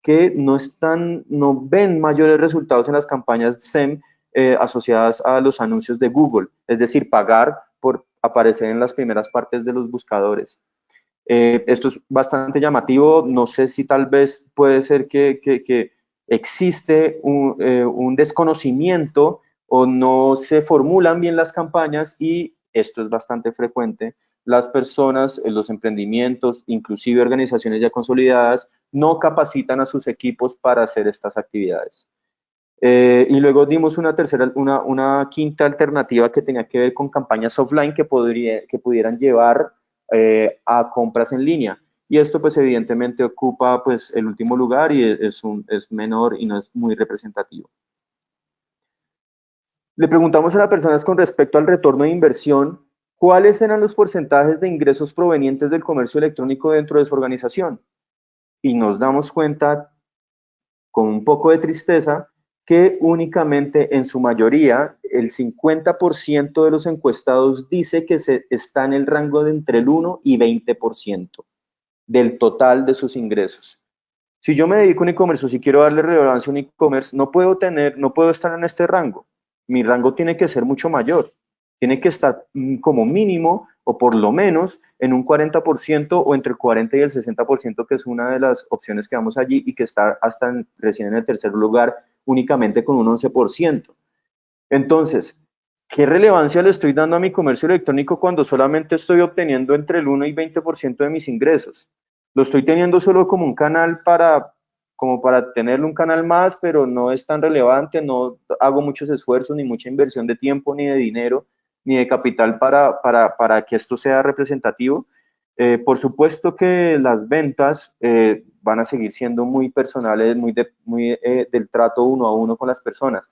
que no ven mayores resultados en las campañas SEM asociadas a los anuncios de Google, es decir, pagar por aparecer en las primeras partes de los buscadores. Esto es bastante llamativo. No sé si tal vez puede ser que existe un desconocimiento o no se formulan bien las campañas, y esto es bastante frecuente. Las personas, los emprendimientos, inclusive organizaciones ya consolidadas, no capacitan a sus equipos para hacer estas actividades. Y luego dimos una quinta alternativa que tenía que ver con campañas offline que pudieran llevar a compras en línea. Y esto pues evidentemente ocupa pues el último lugar y es menor y no es muy representativo. Le preguntamos a las personas con respecto al retorno de inversión, ¿cuáles eran los porcentajes de ingresos provenientes del comercio electrónico dentro de su organización? Y nos damos cuenta, con un poco de tristeza, que únicamente en su mayoría el 50% de los encuestados dice que está en el rango de entre el 1 y 20% del total de sus ingresos. Si yo me dedico a un e-commerce o si quiero darle relevancia a un e-commerce, no puedo estar en este rango. Mi rango tiene que ser mucho mayor. Tiene que estar como mínimo o por lo menos en un 40% o entre el 40 y el 60%, que es una de las opciones que vamos allí y que está recién en el tercer lugar únicamente con un 11%. Entonces, ¿qué relevancia le estoy dando a mi comercio electrónico cuando solamente estoy obteniendo entre el 1 y 20% de mis ingresos? Lo estoy teniendo solo como un canal como para tenerlo un canal más, pero no es tan relevante, no hago muchos esfuerzos, ni mucha inversión de tiempo, ni de dinero, ni de capital para que esto sea representativo. Por supuesto que las ventas van a seguir siendo muy personales, muy del trato uno a uno con las personas,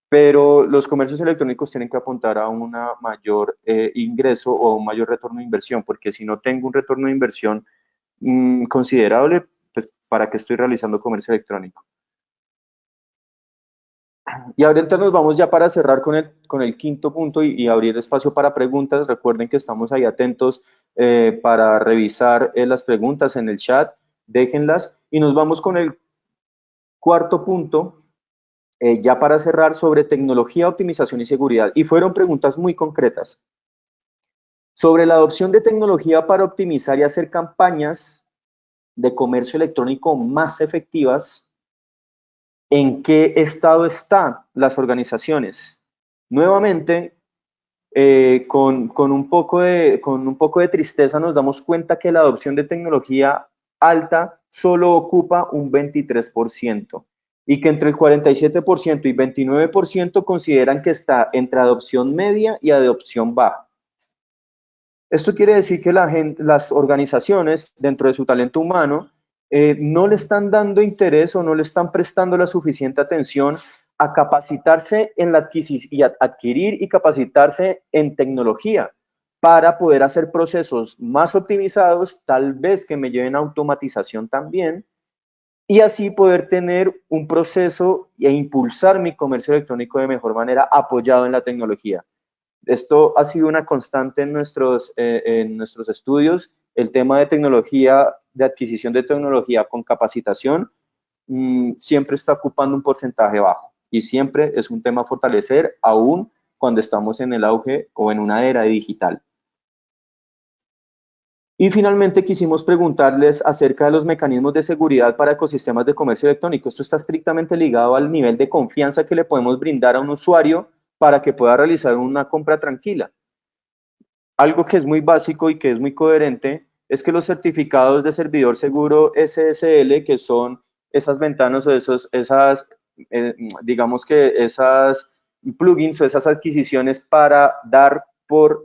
pero los comercios electrónicos tienen que apuntar a un mayor ingreso o un mayor retorno de inversión, porque si no tengo un retorno de inversión considerable, pues ¿para qué estoy realizando comercio electrónico? Y ahorita nos vamos ya para cerrar con el quinto punto y abrir espacio para preguntas. Recuerden que estamos ahí atentos para revisar las preguntas en el chat, déjenlas, y nos vamos con el cuarto punto, ya para cerrar, sobre tecnología, optimización y seguridad. Y fueron preguntas muy concretas. Sobre la adopción de tecnología para optimizar y hacer campañas de comercio electrónico más efectivas, ¿en qué estado están las organizaciones? Nuevamente, con un poco de tristeza nos damos cuenta que la adopción de tecnología alta solo ocupa un 23%, y que entre el 47% y 29% consideran que está entre adopción media y adopción baja. Esto quiere decir que las organizaciones, dentro de su talento humano, no le están dando interés o no le están prestando la suficiente atención a capacitarse en la adquisición y adquirir y capacitarse en tecnología para poder hacer procesos más optimizados, tal vez que me lleven a automatización también, y así poder tener un proceso e impulsar mi comercio electrónico de mejor manera apoyado en la tecnología. Esto ha sido una constante en nuestros estudios. El tema de tecnología, de adquisición de tecnología con capacitación, siempre está ocupando un porcentaje bajo, y siempre es un tema a fortalecer, aún cuando estamos en el auge o en una era digital. Y finalmente quisimos preguntarles acerca de los mecanismos de seguridad para ecosistemas de comercio electrónico. Esto está estrictamente ligado al nivel de confianza que le podemos brindar a un usuario para que pueda realizar una compra tranquila. Algo que es muy básico y que es muy coherente es que los certificados de servidor seguro SSL, que son esas ventanas o digamos que esas plugins o esas adquisiciones para dar por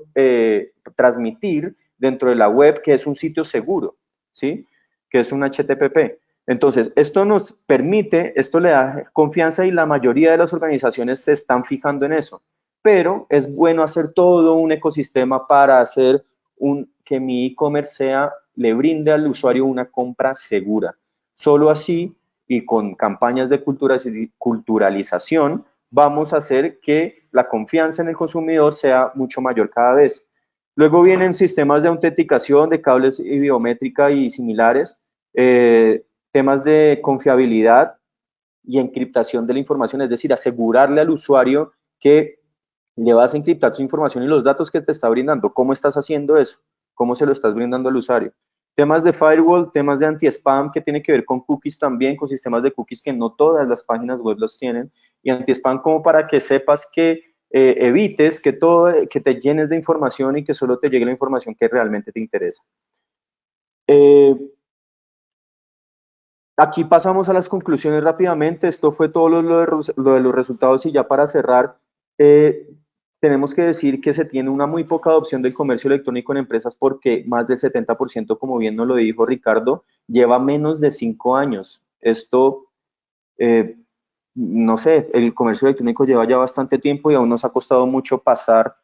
transmitir dentro de la web, que es un sitio seguro, ¿sí? Que es un HTTP. Entonces, esto nos permite, esto le da confianza y la mayoría de las organizaciones se están fijando en eso. Pero es bueno hacer todo un ecosistema para hacer que mi e-commerce le brinde al usuario una compra segura. Solo así y con campañas de culturalización vamos a hacer que la confianza en el consumidor sea mucho mayor cada vez. Luego vienen sistemas de autenticación de cables y biométrica y similares, temas de confiabilidad y encriptación de la información, es decir, asegurarle al usuario que le vas a encriptar tu información y los datos que te está brindando. ¿Cómo estás haciendo eso? ¿Cómo se lo estás brindando al usuario? Temas de firewall, temas de anti-spam que tiene que ver con cookies también, con sistemas de cookies que no todas las páginas web los tienen, y anti-spam como para que sepas que evites que te llenes de información y que solo te llegue la información que realmente te interesa. Aquí pasamos a las conclusiones rápidamente. Esto fue todo lo de los resultados, y ya para cerrar, tenemos que decir que se tiene una muy poca adopción del comercio electrónico en empresas porque más del 70%, como bien nos lo dijo Ricardo, lleva menos de 5 años. Esto, no sé, el comercio electrónico lleva ya bastante tiempo y aún nos ha costado mucho pasar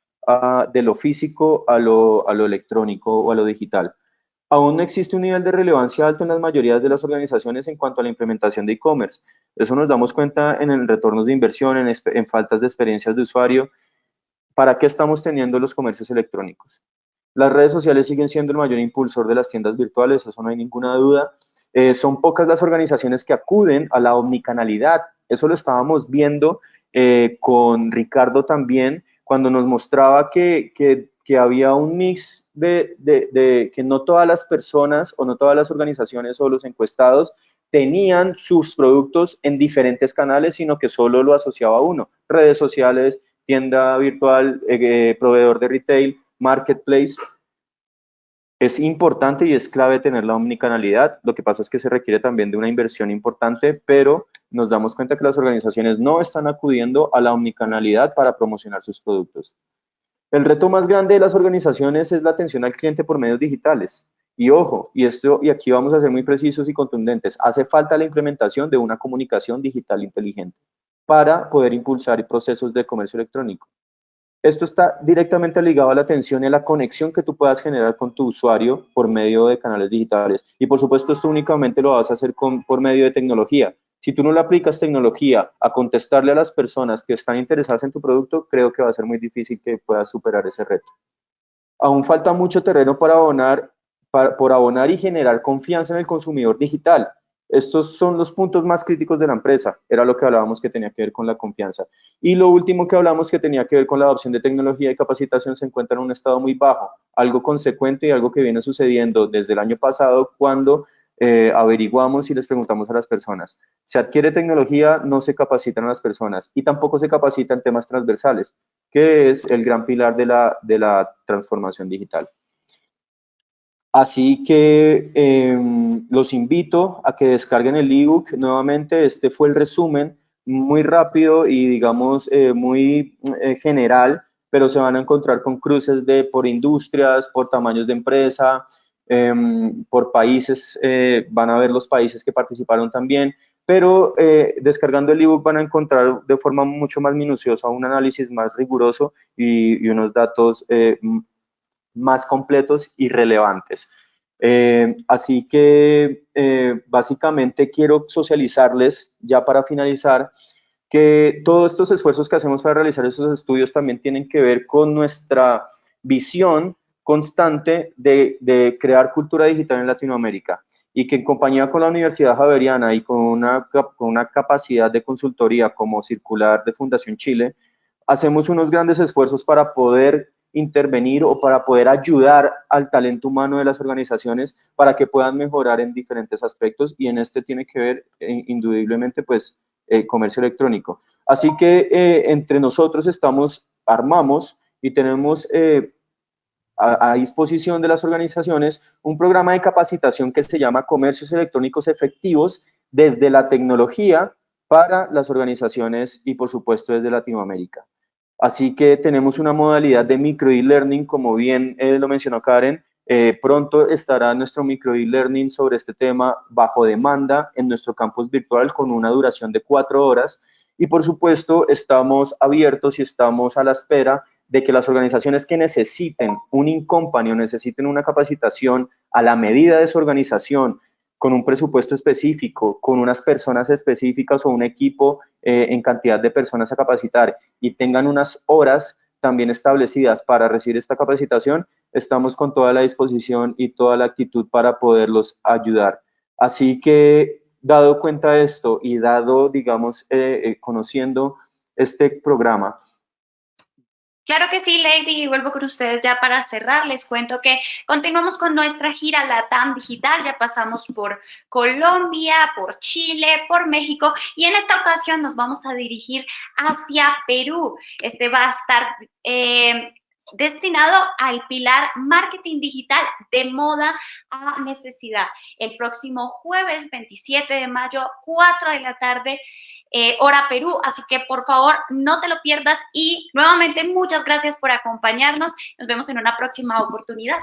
de lo físico a lo electrónico o a lo digital. Aún no existe un nivel de relevancia alto en las mayorías de las organizaciones en cuanto a la implementación de e-commerce. Eso nos damos cuenta en el retornos de inversión, en faltas de experiencias de usuario. ¿Para qué estamos teniendo los comercios electrónicos? Las redes sociales siguen siendo el mayor impulsor de las tiendas virtuales, eso no hay ninguna duda. Son pocas las organizaciones que acuden a la omnicanalidad. Eso lo estábamos viendo con Ricardo también, cuando nos mostraba que había un mix de que no todas las personas o no todas las organizaciones o los encuestados tenían sus productos en diferentes canales, sino que solo lo asociaba a uno. Redes sociales, tienda virtual, proveedor de retail, marketplace. Es importante y es clave tener la omnicanalidad. Lo que pasa es que se requiere también de una inversión importante, pero nos damos cuenta que las organizaciones no están acudiendo a la omnicanalidad para promocionar sus productos. El reto más grande de las organizaciones es la atención al cliente por medios digitales. Y ojo, y aquí vamos a ser muy precisos y contundentes, hace falta la implementación de una comunicación digital inteligente para poder impulsar procesos de comercio electrónico. Esto está directamente ligado a la atención y a la conexión que tú puedas generar con tu usuario por medio de canales digitales. Y por supuesto, esto únicamente lo vas a hacer por medio de tecnología. Si tú no le aplicas tecnología a contestarle a las personas que están interesadas en tu producto, creo que va a ser muy difícil que puedas superar ese reto. Aún falta mucho terreno por abonar y generar confianza en el consumidor digital. Estos son los puntos más críticos de la empresa. Era lo que hablábamos que tenía que ver con la confianza. Y lo último que hablamos que tenía que ver con la adopción de tecnología y capacitación se encuentra en un estado muy bajo, algo consecuente y algo que viene sucediendo desde el año pasado cuando averiguamos y les preguntamos a las personas. Se adquiere tecnología, no se capacitan a las personas y tampoco se capacitan temas transversales, que es el gran pilar de la transformación digital. Así que los invito a que descarguen el ebook nuevamente. Este fue el resumen muy rápido y digamos muy general, pero se van a encontrar con cruces por industrias, por tamaños de empresa, por países, van a ver los países que participaron también, pero descargando el ebook van a encontrar de forma mucho más minuciosa un análisis más riguroso y unos datos más completos y relevantes. Así que básicamente quiero socializarles, ya para finalizar, que todos estos esfuerzos que hacemos para realizar estos estudios también tienen que ver con nuestra visión constante de crear cultura digital en Latinoamérica, y que en compañía con la Universidad Javeriana y con una capacidad de consultoría como Circular de Fundación Chile, hacemos unos grandes esfuerzos para poder intervenir o para poder ayudar al talento humano de las organizaciones para que puedan mejorar en diferentes aspectos, y en este tiene que ver indudablemente pues comercio electrónico. Así que entre nosotros armamos y tenemos a disposición de las organizaciones un programa de capacitación que se llama Comercios Electrónicos Efectivos desde la tecnología para las organizaciones y por supuesto desde Latinoamérica. Así que tenemos una modalidad de micro e-learning, como bien lo mencionó Karen. Pronto estará nuestro micro e-learning sobre este tema bajo demanda en nuestro campus virtual con una duración de 4 horas. Y por supuesto estamos abiertos y estamos a la espera de que las organizaciones que necesiten un in-company o necesiten una capacitación a la medida de su organización, con un presupuesto específico, con unas personas específicas o un equipo en cantidad de personas a capacitar y tengan unas horas también establecidas para recibir esta capacitación, estamos con toda la disposición y toda la actitud para poderlos ayudar. Así que, dado cuenta de esto y dado, digamos, conociendo este programa. Claro que sí, Lady, y vuelvo con ustedes ya para cerrar. Les cuento que continuamos con nuestra gira LATAM Digital. Ya pasamos por Colombia, por Chile, por México, y en esta ocasión nos vamos a dirigir hacia Perú. Este va a estar destinado al pilar marketing digital de moda a necesidad. El próximo jueves 27 de mayo, 4 de la tarde, hora Perú, así que por favor no te lo pierdas, y nuevamente muchas gracias por acompañarnos. Nos vemos en una próxima oportunidad.